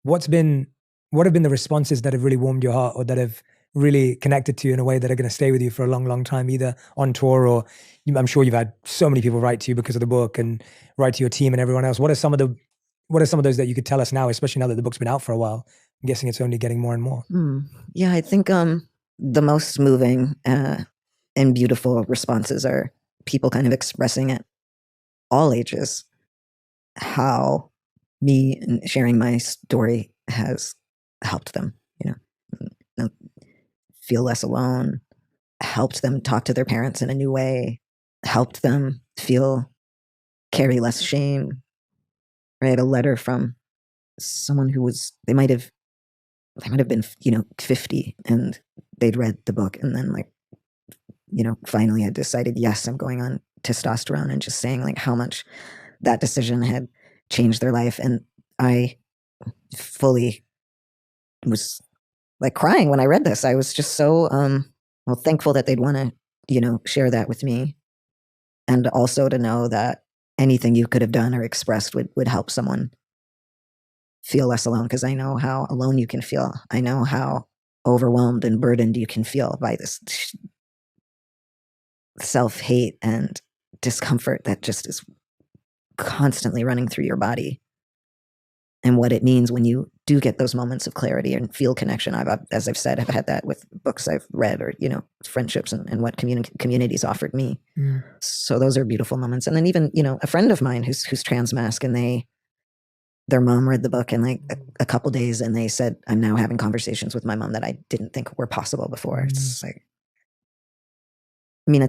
what have been the responses that have really warmed your heart or that have really connected to you in a way that are going to stay with you for a long, long time, either on tour or I'm sure you've had so many people write to you because of the book and write to your team and everyone else. What are some of those that you could tell us now, especially now that the book's been out for a while? I'm guessing it's only getting more and more. Yeah, I think the most moving and beautiful responses are people kind of expressing at all ages how me and sharing my story has helped them, feel less alone, helped them talk to their parents in a new way, helped them carry less shame. I had a letter from someone who they might have been, 50, and they'd read the book and then finally had decided, yes, I'm going on testosterone, and just saying how much that decision had changed their life. And I fully was crying when I read this. I was just so thankful that they'd want to, share that with me. And also to know that anything you could have done or expressed would help someone feel less alone, because I know how alone you can feel. I know how overwhelmed and burdened you can feel by this self-hate and discomfort that just is constantly running through your body. And what it means when you do get those moments of clarity and feel connection. As I've said, I've had that with books I've read or, friendships and what communities offered me. So those are beautiful moments. And then even, a friend of mine who's transmasc, and their mom read the book in a couple days, and they said, I'm now having conversations with my mom that I didn't think were possible before. It's at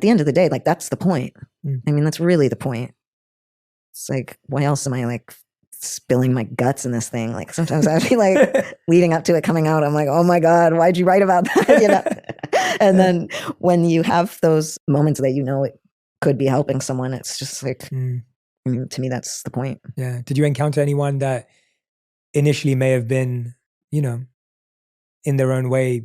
the end of the day, that's the point. That's really the point. It's why else am I spilling my guts in this thing? Sometimes I'd be leading up to it coming out, I'm oh my God, why'd you write about that? And then when you have those moments that it could be helping someone, it's just to me, that's the point. Yeah. Did you encounter anyone that initially may have been, in their own way,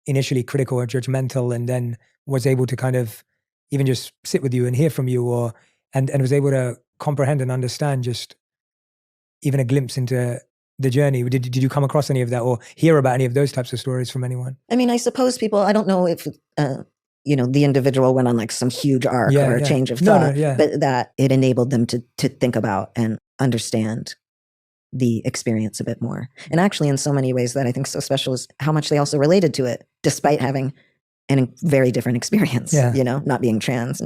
initially critical or judgmental, and then was able to kind of even just sit with you and hear from you, and was able to comprehend and understand just even a glimpse into the journey? Did you come across any of that or hear about any of those types of stories from anyone? I suppose people, I don't know if, the individual went on some huge arc or a change of thought, but that it enabled them to think about and understand the experience a bit more. And actually, in so many ways that I think so special is how much they also related to it, despite having a very different experience, not being trans.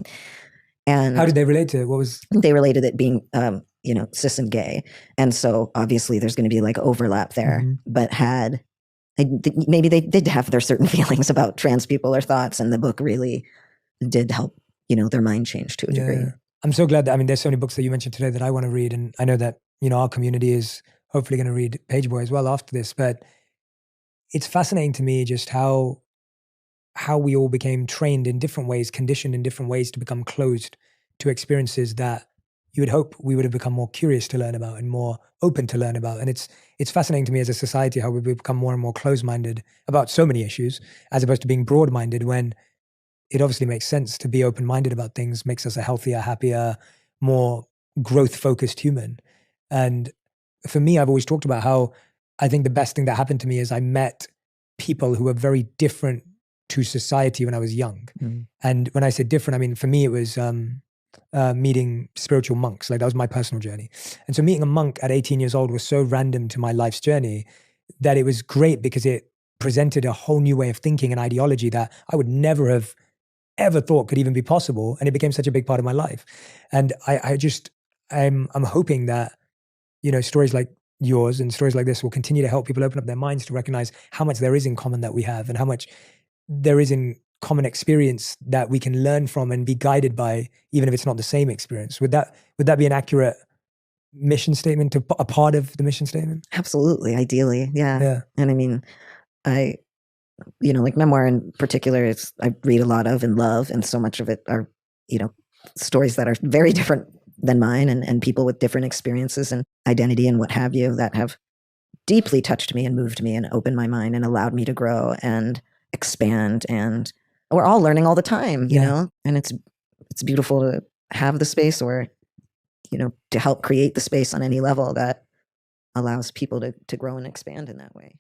And how did they relate to it? They related it being, cis and gay. And so obviously there's going to be overlap there, but maybe they did have their certain feelings about trans people or thoughts, and the book really did help, their mind change to a degree. I'm so glad that, there's so many books that you mentioned today that I want to read, and I know that, our community is hopefully going to read Pageboy as well after this, but it's fascinating to me just how we all became trained in different ways, conditioned in different ways to become closed to experiences that you would hope we would have become more curious to learn about and more open to learn about. And it's fascinating to me as a society how we've become more and more closed-minded about so many issues, as opposed to being broad-minded, when it obviously makes sense to be open-minded about things, makes us a healthier, happier, more growth-focused human. And for me, I've always talked about how I think the best thing that happened to me is I met people who were very different to society when I was young. And when I say different, for me it was meeting spiritual monks. That was my personal journey. And so meeting a monk at 18 years old was so random to my life's journey that it was great, because it presented a whole new way of thinking and ideology that I would never have ever thought could even be possible. And it became such a big part of my life. And I'm hoping that, stories like yours and stories like this will continue to help people open up their minds to recognize how much there is in common that we have, and how much there is in common experience that we can learn from and be guided by, even if it's not the same experience. Would that be an accurate mission statement, to a part of the mission statement? Absolutely. Ideally. Yeah. And I memoir in particular, I read a lot of and love, and so much of it are, stories that are very different than mine, and people with different experiences and identity and what have you, that have deeply touched me and moved me and opened my mind and allowed me to grow and expand. And we're all learning all the time, and it's beautiful to have the space, or, to help create the space on any level that allows people to grow and expand in that way.